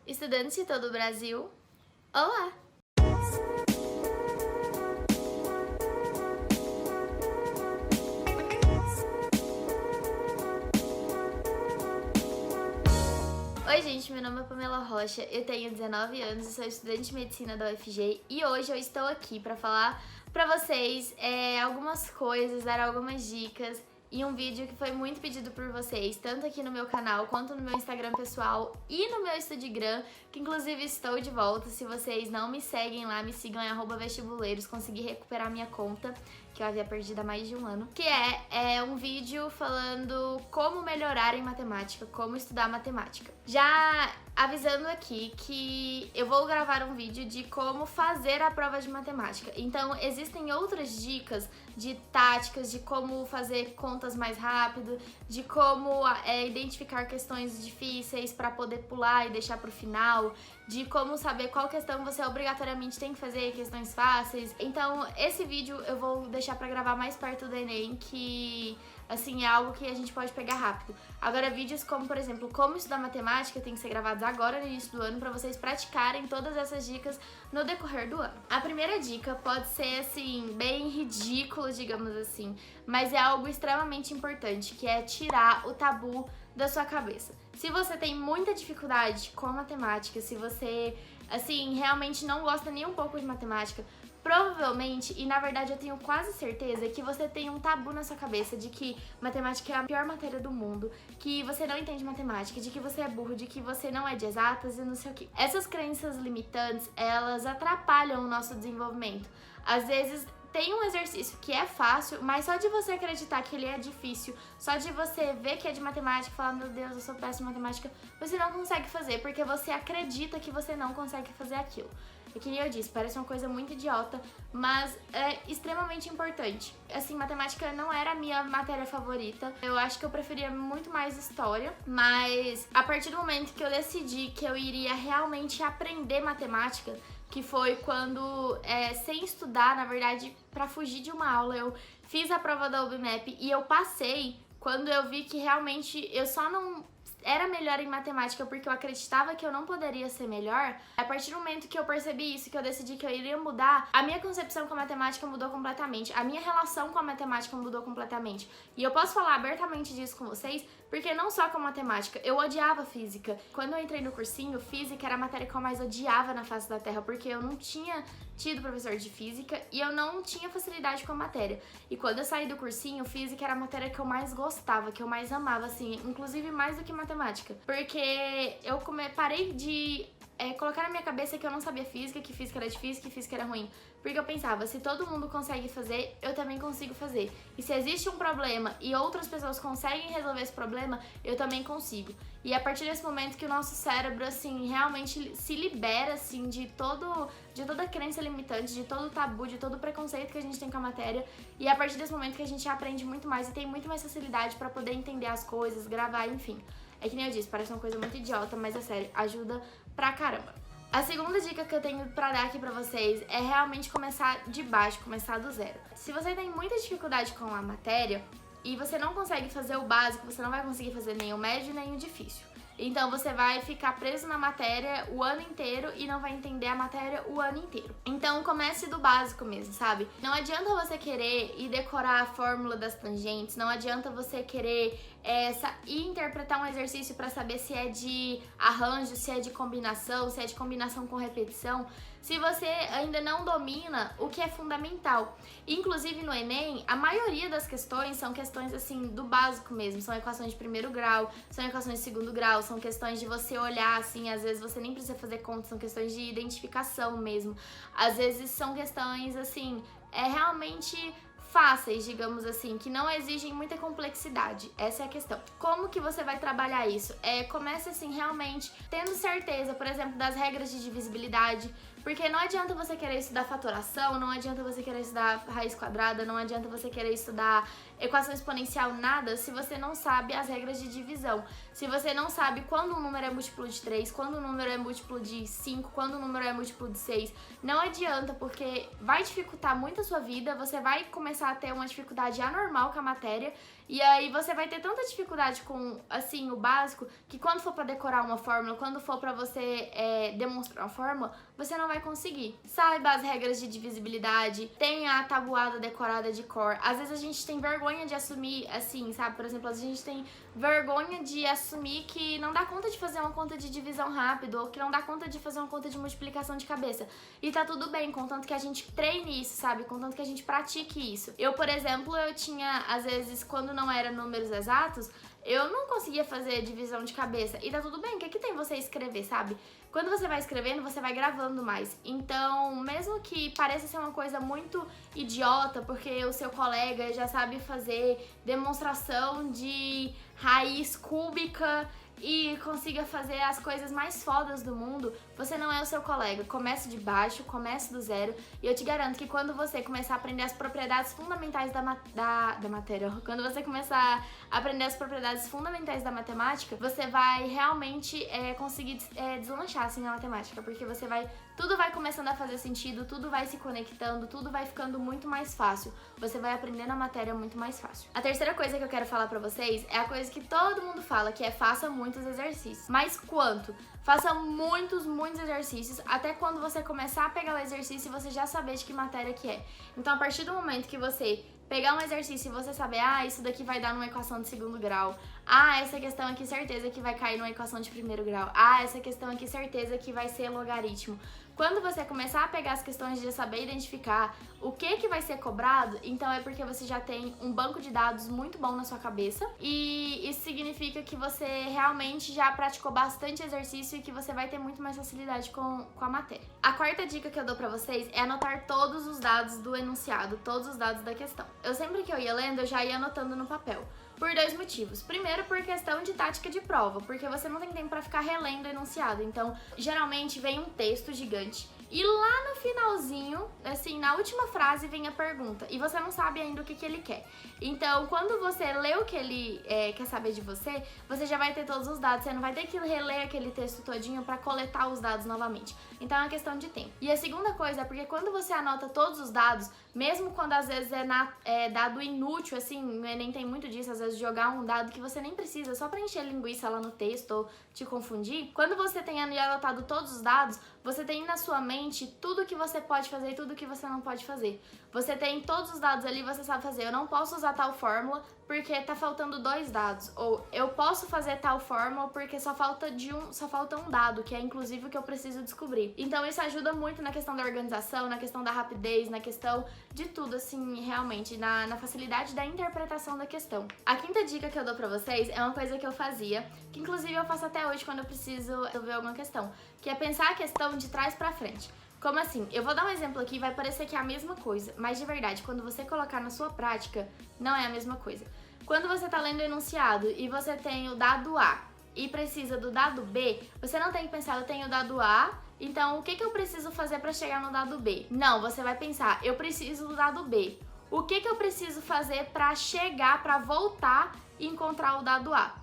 Estudantes de todo o Brasil, olá! Oi gente, meu nome é Pamela Rocha, eu tenho 19 anos e sou estudante de medicina da UFG e hoje eu estou aqui para falar para vocês algumas coisas, dar algumas dicas e um vídeo que foi muito pedido por vocês, tanto aqui no meu canal quanto no meu Instagram pessoal e no meu Instagram, que inclusive estou de volta. Se vocês não me seguem lá, me sigam em @vestibuleiros, consegui recuperar minha conta, que eu havia perdido há mais de um ano, que é um vídeo falando como melhorar em matemática, como estudar matemática. Já avisando aqui que eu vou gravar um vídeo de como fazer a prova de matemática. Então, existem outras dicas de táticas, de como fazer contas mais rápido, de como identificar questões difíceis para poder pular e deixar para o final, de como saber qual questão você obrigatoriamente tem que fazer, questões fáceis. Então, esse vídeo eu vou deixar para gravar mais perto do Enem, que assim, é algo que a gente pode pegar rápido. Agora, vídeos como, por exemplo, como estudar matemática tem que ser gravados agora no início do ano para vocês praticarem todas essas dicas no decorrer do ano. A primeira dica pode ser, assim, bem ridículo, digamos assim, mas é algo extremamente importante, que é tirar o tabu da sua cabeça. Se você tem muita dificuldade com matemática, se você, assim, realmente não gosta nem um pouco de matemática, provavelmente, e na verdade eu tenho quase certeza, que você tem um tabu na sua cabeça de que matemática é a pior matéria do mundo, que você não entende matemática, de que você é burro, de que você não é de exatas e não sei o que. Essas crenças limitantes, elas atrapalham o nosso desenvolvimento. Às vezes tem um exercício que é fácil, mas só de você acreditar que ele é difícil, só de você ver que é de matemática e falar, meu Deus, eu sou péssima em matemática, você não consegue fazer, porque você acredita que você não consegue fazer aquilo. E que nem eu disse, parece uma coisa muito idiota, mas é extremamente importante. Assim, matemática não era a minha matéria favorita, eu acho que eu preferia muito mais história, mas a partir do momento que eu decidi que eu iria realmente aprender matemática, que foi quando, sem estudar, na verdade, pra fugir de uma aula, eu fiz a prova da UBMAP e eu passei quando eu vi que realmente eu só não era melhor em matemática porque eu acreditava que eu não poderia ser melhor. A partir do momento que eu percebi isso, que eu decidi que eu iria mudar, a minha concepção com a matemática mudou completamente, a minha relação com a matemática mudou completamente. E eu posso falar abertamente disso com vocês, porque não só com a matemática, eu odiava física. Quando eu entrei no cursinho, física era a matéria que eu mais odiava na face da Terra, porque eu não tinha tido professor de física e eu não tinha facilidade com a matéria. E quando eu saí do cursinho, física era a matéria que eu mais gostava, que eu mais amava, assim, inclusive mais do que matemática. Porque eu parei de colocar na minha cabeça que eu não sabia física, que física era difícil, que física era ruim. Porque eu pensava, se todo mundo consegue fazer, eu também consigo fazer. E se existe um problema e outras pessoas conseguem resolver esse problema, eu também consigo. E a partir desse momento que o nosso cérebro, assim, realmente se libera, assim, de toda crença limitante, de todo tabu, de todo preconceito que a gente tem com a matéria. E a partir desse momento que a gente aprende muito mais e tem muito mais facilidade pra poder entender as coisas, gravar, enfim. É que nem eu disse, parece uma coisa muito idiota, mas é sério, ajuda pra caramba. A segunda dica que eu tenho pra dar aqui pra vocês é realmente começar de baixo, começar do zero. Se você tem muita dificuldade com a matéria e você não consegue fazer o básico, você não vai conseguir fazer nem o médio nem o difícil. Então você vai ficar preso na matéria o ano inteiro e não vai entender a matéria o ano inteiro. Então comece do básico mesmo, sabe? Não adianta você querer ir decorar a fórmula das tangentes, não adianta você querer ir interpretar um exercício para saber se é de arranjo, se é de combinação, se é de combinação com repetição, se você ainda não domina o que é fundamental. Inclusive no Enem, a maioria das questões são questões assim do básico mesmo, são equações de primeiro grau, são equações de segundo grau, são questões de você olhar assim, às vezes você nem precisa fazer conta, são questões de identificação mesmo. Às vezes são questões assim, realmente fáceis, digamos assim, que não exigem muita complexidade. Essa é a questão. Como que você vai trabalhar isso? Comece assim, realmente, tendo certeza, por exemplo, das regras de divisibilidade. Porque não adianta você querer estudar fatoração, não adianta você querer estudar raiz quadrada, não adianta você querer estudar equação exponencial, nada, se você não sabe as regras de divisão. Se você não sabe quando um número é múltiplo de 3, quando um número é múltiplo de 5, quando um número é múltiplo de 6, não adianta, porque vai dificultar muito a sua vida, você vai começar a ter uma dificuldade anormal com a matéria, e aí você vai ter tanta dificuldade com, assim, o básico, que quando for pra decorar uma fórmula, quando for pra você demonstrar uma fórmula, você não vai conseguir. Saiba as regras de divisibilidade, tenha a tabuada decorada de cor. Às vezes a gente tem vergonha de assumir, assim, sabe? Por exemplo, a gente tem vergonha de assumir que não dá conta de fazer uma conta de divisão rápido, ou que não dá conta de fazer uma conta de multiplicação de cabeça. E tá tudo bem, contanto que a gente treine isso, sabe? Contanto que a gente pratique isso. Eu, por exemplo, eu tinha, às vezes, quando não era números exatos, eu não conseguia fazer divisão de cabeça. E tá tudo bem, o que tem você escrever, sabe? Quando você vai escrevendo, você vai gravando mais. Então, mesmo que pareça ser uma coisa muito idiota, porque o seu colega já sabe fazer demonstração de raiz cúbica e consiga fazer as coisas mais fodas do mundo, você não é o seu colega. Comece de baixo, comece do zero, e eu te garanto que quando você começar a aprender as propriedades fundamentais da matéria, quando você começar a aprender as propriedades fundamentais da matemática, você vai realmente conseguir deslanchar assim na matemática, porque tudo vai começando a fazer sentido, tudo vai se conectando, tudo vai ficando muito mais fácil. Você vai aprendendo a matéria muito mais fácil. A terceira coisa que eu quero falar pra vocês é a coisa que todo mundo fala, que é faça muitos exercícios. Mas quanto? Faça muitos exercícios, até quando você começar a pegar o exercício e você já saber de que matéria que é. Então, a partir do momento que você pegar um exercício e você saber, isso daqui vai dar numa equação de segundo grau, essa questão aqui certeza que vai cair numa equação de primeiro grau, essa questão aqui certeza que vai ser logaritmo. Quando você começar a pegar as questões de saber identificar o que vai ser cobrado, então é porque você já tem um banco de dados muito bom na sua cabeça, e isso significa que você realmente já praticou bastante exercício e que você vai ter muito mais facilidade com a matéria. A quarta dica que eu dou pra vocês é anotar todos os dados do enunciado, todos os dados da questão. Eu sempre que eu ia lendo, eu já ia anotando no papel. Por dois motivos. Primeiro, por questão de tática de prova, porque você não tem tempo pra ficar relendo o enunciado. Então, geralmente vem um texto gigante e lá no finalzinho, assim, na última frase vem a pergunta e você não sabe ainda o que ele quer. Então, quando você lê o que ele quer saber de você, você já vai ter todos os dados, você não vai ter que reler aquele texto todinho pra coletar os dados novamente. Então, é uma questão de tempo. E a segunda coisa é porque quando você anota todos os dados, mesmo quando às vezes é dado inútil, assim, o Enem tem muito disso, às vezes jogar um dado que você nem precisa, só pra encher linguiça lá no texto ou te confundir, quando você tem anotado todos os dados, você tem na sua mente tudo que você pode fazer e tudo que você não pode fazer. Você tem todos os dados ali, você sabe fazer, eu não posso usar tal fórmula porque tá faltando 2 dados, ou eu posso fazer tal fórmula porque só falta um dado, que é inclusive o que eu preciso descobrir. Então isso ajuda muito na questão da organização, na questão da rapidez, na questão de tudo, assim, realmente, na facilidade da interpretação da questão. A quinta dica que eu dou pra vocês é uma coisa que eu fazia, que inclusive eu faço até hoje quando eu preciso resolver alguma questão, que é pensar a questão de trás pra frente. Como assim? Eu vou dar um exemplo aqui, vai parecer que é a mesma coisa, mas de verdade, quando você colocar na sua prática, não é a mesma coisa. Quando você tá lendo o enunciado e você tem o dado A e precisa do dado B, você não tem que pensar, eu tenho o dado A, então o que eu preciso fazer pra chegar no dado B? Não, você vai pensar, eu preciso do dado B. O que eu preciso fazer pra chegar, pra voltar e encontrar o dado A?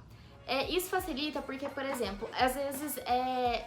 Isso facilita porque, por exemplo, às vezes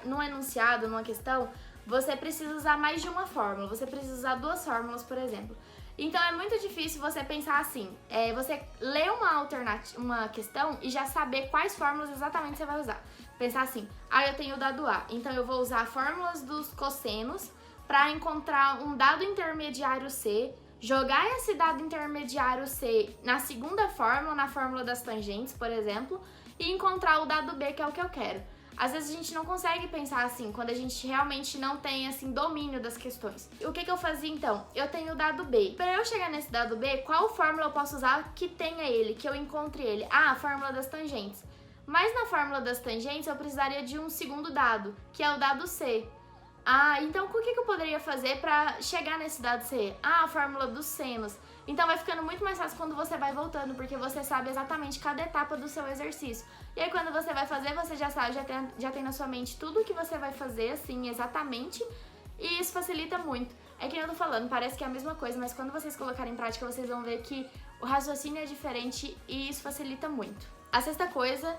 num enunciado, numa questão, você precisa usar mais de uma fórmula, você precisa usar 2 fórmulas, por exemplo. Então é muito difícil você pensar assim, você ler uma questão e já saber quais fórmulas exatamente você vai usar. Pensar assim, eu tenho o dado A, então eu vou usar fórmulas dos cossenos para encontrar um dado intermediário C, jogar esse dado intermediário C na segunda fórmula, na fórmula das tangentes, por exemplo, e encontrar o dado B, que é o que eu quero. Às vezes a gente não consegue pensar assim, quando a gente realmente não tem, assim, domínio das questões. O que eu fazia, então? Eu tenho o dado B. Para eu chegar nesse dado B, qual fórmula eu posso usar que tenha ele, que eu encontre ele? A fórmula das tangentes. Mas na fórmula das tangentes eu precisaria de um segundo dado, que é o dado C. Então o que eu poderia fazer para chegar nesse dado C? A fórmula dos senos. Então vai ficando muito mais fácil quando você vai voltando, porque você sabe exatamente cada etapa do seu exercício. E aí quando você vai fazer, você já sabe, já tem na sua mente tudo o que você vai fazer, assim, exatamente. E isso facilita muito. É que eu tô falando, parece que é a mesma coisa, mas quando vocês colocarem em prática, vocês vão ver que o raciocínio é diferente e isso facilita muito. A sexta coisa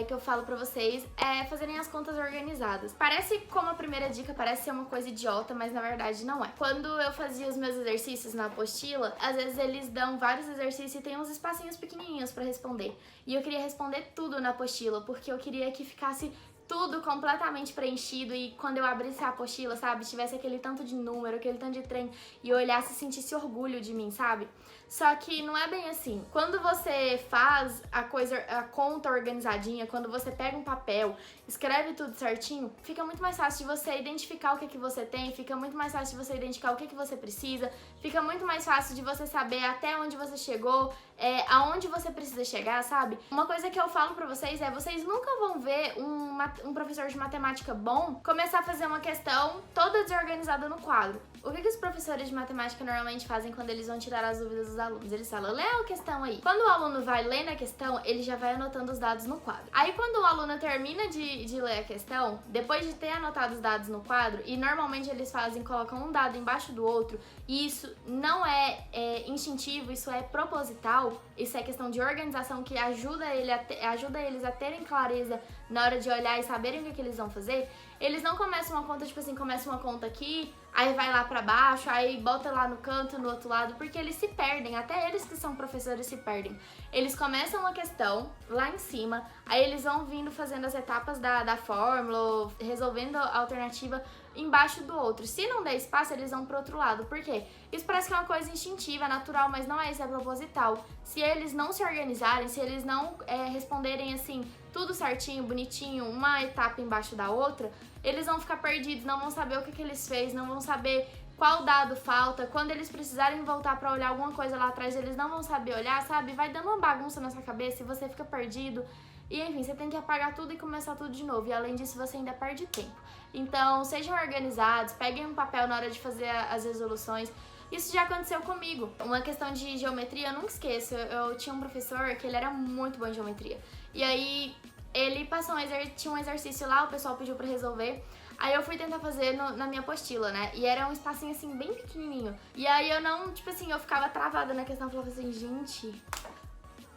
que eu falo pra vocês é fazerem as contas organizadas. Parece, como a primeira dica, parece ser uma coisa idiota, mas na verdade não é. Quando eu fazia os meus exercícios na apostila, às vezes eles dão vários exercícios e tem uns espacinhos pequenininhos pra responder. E eu queria responder tudo na apostila, porque eu queria que ficasse tudo completamente preenchido e quando eu abrisse a apostila, sabe, tivesse aquele tanto de número, aquele tanto de trem e eu olhasse e sentisse orgulho de mim, sabe? Só que não é bem assim. Quando você faz a conta organizadinha, quando você pega um papel, escreve tudo certinho, fica muito mais fácil de você identificar o que você tem, fica muito mais fácil de você identificar o que você precisa, fica muito mais fácil de você saber até onde você chegou, aonde você precisa chegar, sabe? Uma coisa que eu falo pra vocês é, vocês nunca vão ver um professor de matemática bom começar a fazer uma questão toda desorganizada no quadro. O que os professores de matemática normalmente fazem quando eles vão tirar as dúvidas dos alunos? Eles falam, lê a questão aí. Quando o aluno vai lendo a questão, ele já vai anotando os dados no quadro. Aí quando o aluno termina de ler a questão, depois de ter anotado os dados no quadro, e normalmente eles colocam um dado embaixo do outro, e isso não é instintivo, isso é proposital, isso é questão de organização que ajuda eles a terem clareza na hora de olhar e saberem o que eles vão fazer. Eles não começam uma conta, tipo assim, começa uma conta aqui, aí vai lá pra baixo, aí bota lá no canto, no outro lado, porque eles se perdem, até eles que são professores se perdem. Eles começam uma questão lá em cima, aí eles vão vindo fazendo as etapas da fórmula, resolvendo a alternativa embaixo do outro. Se não der espaço, eles vão pro outro lado. Por quê? Isso parece que é uma coisa instintiva, natural, mas não é isso, é proposital. Se eles não se organizarem, se eles não responderem assim, tudo certinho, bonitinho, uma etapa embaixo da outra, eles vão ficar perdidos, não vão saber o que eles fez, não vão saber qual dado falta. Quando eles precisarem voltar pra olhar alguma coisa lá atrás, eles não vão saber olhar, sabe? Vai dando uma bagunça na sua cabeça e você fica perdido. E enfim, você tem que apagar tudo e começar tudo de novo. E além disso, você ainda perde tempo. Então, sejam organizados, peguem um papel na hora de fazer as resoluções. Isso já aconteceu comigo. Uma questão de geometria, eu nunca esqueço. Eu tinha um professor que ele era muito bom em geometria. E aí, ele passou tinha um exercício lá, o pessoal pediu pra resolver. Aí eu fui tentar fazer na minha apostila, né? E era um espacinho assim, bem pequenininho. E aí eu não, tipo assim, eu ficava travada na questão. Eu falava assim, gente,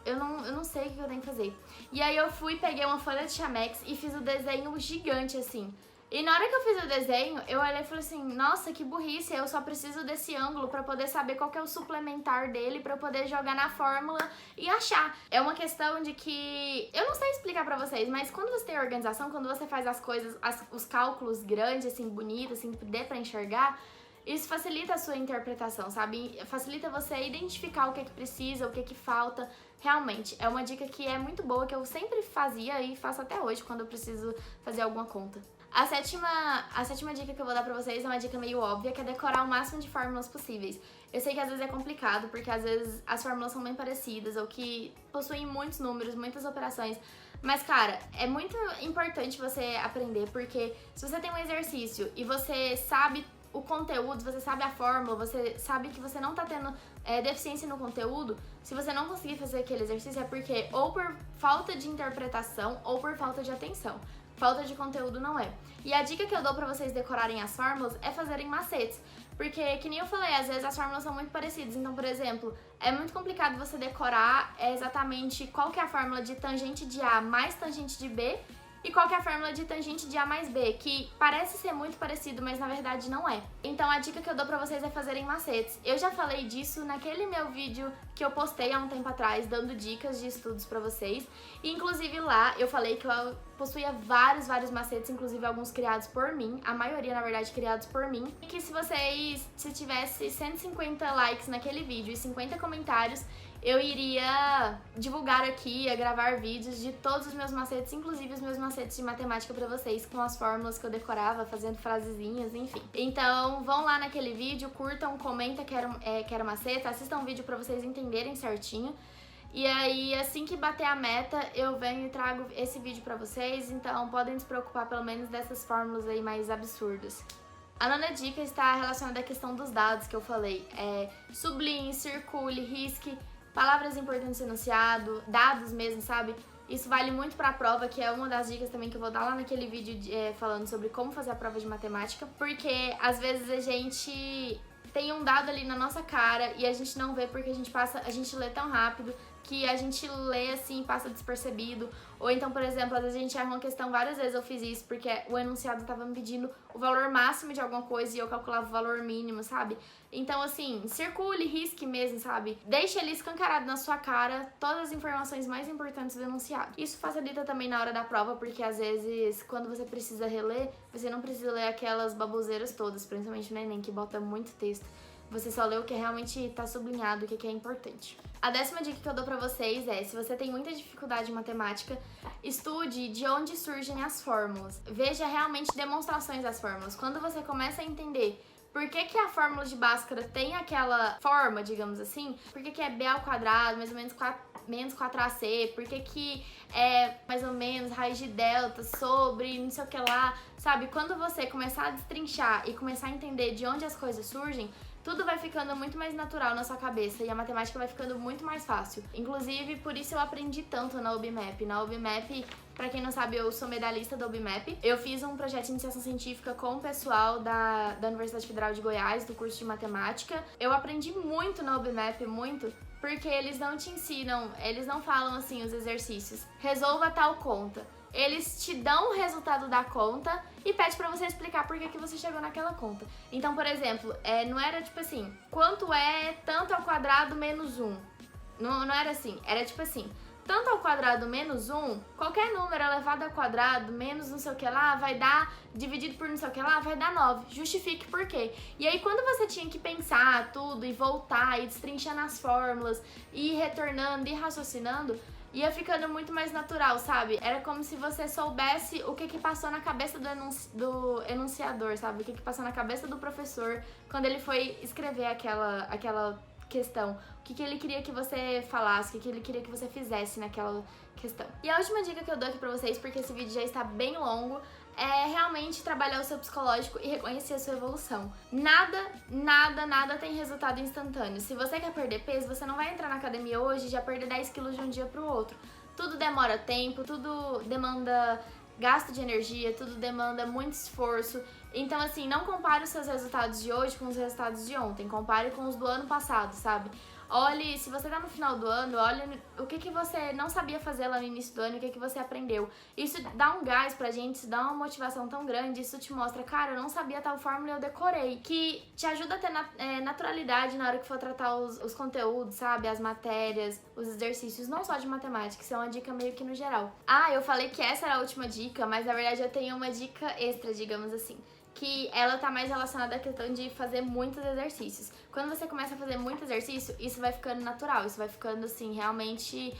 eu não sei o que eu tenho que fazer. E aí eu fui, peguei uma folha de Chamex e fiz o desenho gigante, assim. E na hora que eu fiz o desenho, eu olhei e falei assim, nossa, que burrice, eu só preciso desse ângulo pra poder saber qual que é o suplementar dele, pra eu poder jogar na fórmula e achar. É uma questão de que, eu não sei explicar pra vocês, mas quando você tem organização, quando você faz as coisas, os cálculos grandes, assim, bonitos, assim, que dê pra enxergar, isso facilita a sua interpretação, sabe? Facilita você identificar o que precisa, o que falta. Realmente, é uma dica que é muito boa, que eu sempre fazia e faço até hoje quando eu preciso fazer alguma conta. A sétima dica que eu vou dar pra vocês é uma dica meio óbvia, que é decorar o máximo de fórmulas possíveis. Eu sei que às vezes é complicado, porque às vezes as fórmulas são bem parecidas, ou que possuem muitos números, muitas operações. Mas, cara, é muito importante você aprender, porque se você tem um exercício e você sabe o conteúdo, você sabe a fórmula, você sabe que você não tá tendo deficiência no conteúdo, se você não conseguir fazer aquele exercício é porque ou por falta de interpretação ou por falta de atenção. Falta de conteúdo não é. E a dica que eu dou pra vocês decorarem as fórmulas é fazerem macetes. Porque, que nem eu falei, às vezes as fórmulas são muito parecidas. Então, por exemplo, é muito complicado você decorar exatamente qual que é a fórmula de tangente de A mais tangente de B e qual que é a fórmula de tangente de A mais B, que parece ser muito parecido, mas na verdade não é. Então a dica que eu dou pra vocês é fazerem macetes. Eu já falei disso naquele meu vídeo que eu postei há um tempo atrás, dando dicas de estudos pra vocês. E inclusive lá eu falei que eu possuía vários macetes, inclusive alguns criados por mim, a maioria na verdade criados por mim. E que se tivesse 150 likes naquele vídeo e 50 comentários, eu iria divulgar aqui, ia gravar vídeos de todos os meus macetes, inclusive os meus macetes de matemática pra vocês, com as fórmulas que eu decorava, fazendo frasezinhas, enfim. Então, vão lá naquele vídeo, curtam, comentem quero macete, assistam o vídeo pra vocês entenderem certinho. E aí, assim que bater a meta, eu venho e trago esse vídeo pra vocês, então podem se preocupar pelo menos dessas fórmulas aí mais absurdas. A nona dica está relacionada à questão dos dados que eu falei. Sublinhe, circule, risque palavras importantes no enunciado, dados mesmo, sabe? Isso vale muito pra prova, que é uma das dicas também que eu vou dar lá naquele vídeo falando sobre como fazer a prova de matemática, porque às vezes a gente tem um dado ali na nossa cara e a gente não vê porque a gente lê tão rápido que a gente lê assim e passa despercebido. Ou então, por exemplo, às vezes a gente erra uma questão, várias vezes eu fiz isso porque o enunciado tava me pedindo o valor máximo de alguma coisa e eu calculava o valor mínimo, sabe? Então, assim, circule, risque mesmo, sabe? Deixe ali escancarado na sua cara todas as informações mais importantes do enunciado. Isso facilita também na hora da prova, porque às vezes, quando você precisa reler, você não precisa ler aquelas baboseiras todas, principalmente no Enem, que bota muito texto. Você só lê o que realmente tá sublinhado, o que é importante. A 10ª dica que eu dou pra vocês é, se você tem muita dificuldade em matemática, estude de onde surgem as fórmulas. Veja realmente demonstrações das fórmulas. Quando você começa a entender por que a fórmula de Bhaskara tem aquela forma, digamos assim, por que é b ao quadrado, mais ou menos menos 4ac, por que é mais ou menos raiz de delta sobre não sei o que lá, sabe? Quando você começar a destrinchar e começar a entender de onde as coisas surgem, tudo vai ficando muito mais natural na sua cabeça e a matemática vai ficando muito mais fácil. Inclusive, por isso eu aprendi tanto na UBMAP. Na UBMAP, pra quem não sabe, eu sou medalhista da UBMAP. Eu fiz um projeto de iniciação científica com o pessoal da Universidade Federal de Goiás, do curso de matemática. Eu aprendi muito na UBMAP, muito, porque eles não te ensinam, eles não falam assim os exercícios. Resolva tal conta. Eles te dão o resultado da conta e pede pra você explicar por que você chegou naquela conta. Então, por exemplo, não era tipo assim, quanto é tanto ao quadrado menos 1? Não era assim, era tipo assim, tanto ao quadrado menos 1, qualquer número elevado ao quadrado menos não sei o que lá, vai dar, dividido por não sei o que lá, vai dar 9. Justifique por quê. E aí, quando você tinha que pensar tudo e voltar e destrinchando as fórmulas, e ir retornando e raciocinando, ia ficando muito mais natural, sabe? Era como se você soubesse o que passou na cabeça do enunciador, sabe? O que passou na cabeça do professor quando ele foi escrever aquela questão. O que ele queria que você falasse, o que ele queria que você fizesse naquela questão. E a última dica que eu dou aqui pra vocês, porque esse vídeo já está bem longo, é realmente trabalhar o seu psicológico e reconhecer a sua evolução. Nada tem resultado instantâneo. Se você quer perder peso, você não vai entrar na academia hoje e já perder 10 quilos de um dia pro outro. Tudo demora tempo, tudo demanda gasto de energia, tudo demanda muito esforço. Então, assim, não compare os seus resultados de hoje com os resultados de ontem. Compare com os do ano passado, sabe? Olhe, se você tá no final do ano, olhe o que você não sabia fazer lá no início do ano, o que você aprendeu. Isso dá um gás pra gente, isso dá uma motivação tão grande, isso te mostra, cara, eu não sabia tal fórmula e eu decorei. Que te ajuda a ter naturalidade na hora que for tratar os conteúdos, sabe? As matérias, os exercícios, não só de matemática, isso é uma dica meio que no geral. Ah, eu falei que essa era a última dica, mas na verdade eu tenho uma dica extra, digamos assim, que ela tá mais relacionada à questão de fazer muitos exercícios. Quando você começa a fazer muito exercício, isso vai ficando natural, isso vai ficando, assim, realmente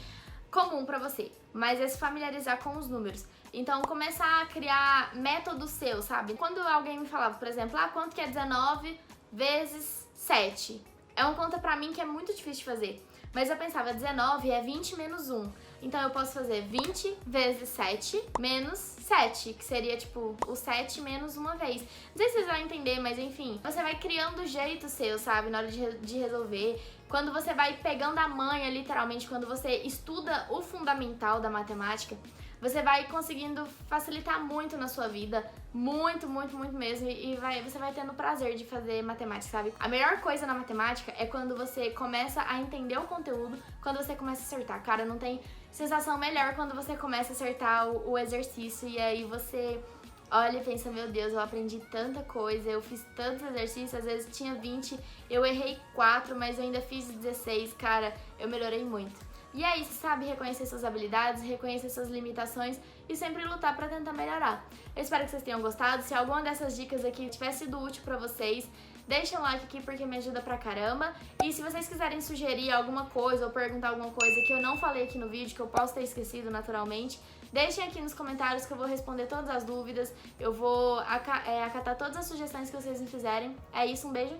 comum pra você. Mas é se familiarizar com os números. Então, começar a criar métodos seus, sabe? Quando alguém me falava, por exemplo, quanto que é 19 vezes 7? É uma conta pra mim que é muito difícil de fazer. Mas eu pensava, 19 é 20 menos 1. Então eu posso fazer 20 vezes 7 menos 7, que seria tipo o 7 menos uma vez. Não sei se vocês vão entender, mas enfim, você vai criando o jeito seu, sabe, na hora de resolver. Quando você vai pegando a manha, literalmente, quando você estuda o fundamental da matemática, você vai conseguindo facilitar muito na sua vida, muito mesmo, e você vai tendo prazer de fazer matemática, sabe? A melhor coisa na matemática é quando você começa a entender o conteúdo, quando você começa a acertar. Cara, não tem sensação melhor quando você começa a acertar o exercício e aí você olha e pensa, meu Deus, eu aprendi tanta coisa, eu fiz tantos exercícios, às vezes tinha 20, eu errei 4, mas eu ainda fiz 16, cara, eu melhorei muito. E é isso, sabe? Reconhecer suas habilidades, reconhecer suas limitações e sempre lutar pra tentar melhorar. Eu espero que vocês tenham gostado. Se alguma dessas dicas aqui tiver sido útil pra vocês, deixa um like aqui porque me ajuda pra caramba. E se vocês quiserem sugerir alguma coisa ou perguntar alguma coisa que eu não falei aqui no vídeo, que eu posso ter esquecido naturalmente, deixem aqui nos comentários que eu vou responder todas as dúvidas. Eu vou acatar todas as sugestões que vocês me fizerem. É isso, um beijo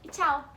e tchau!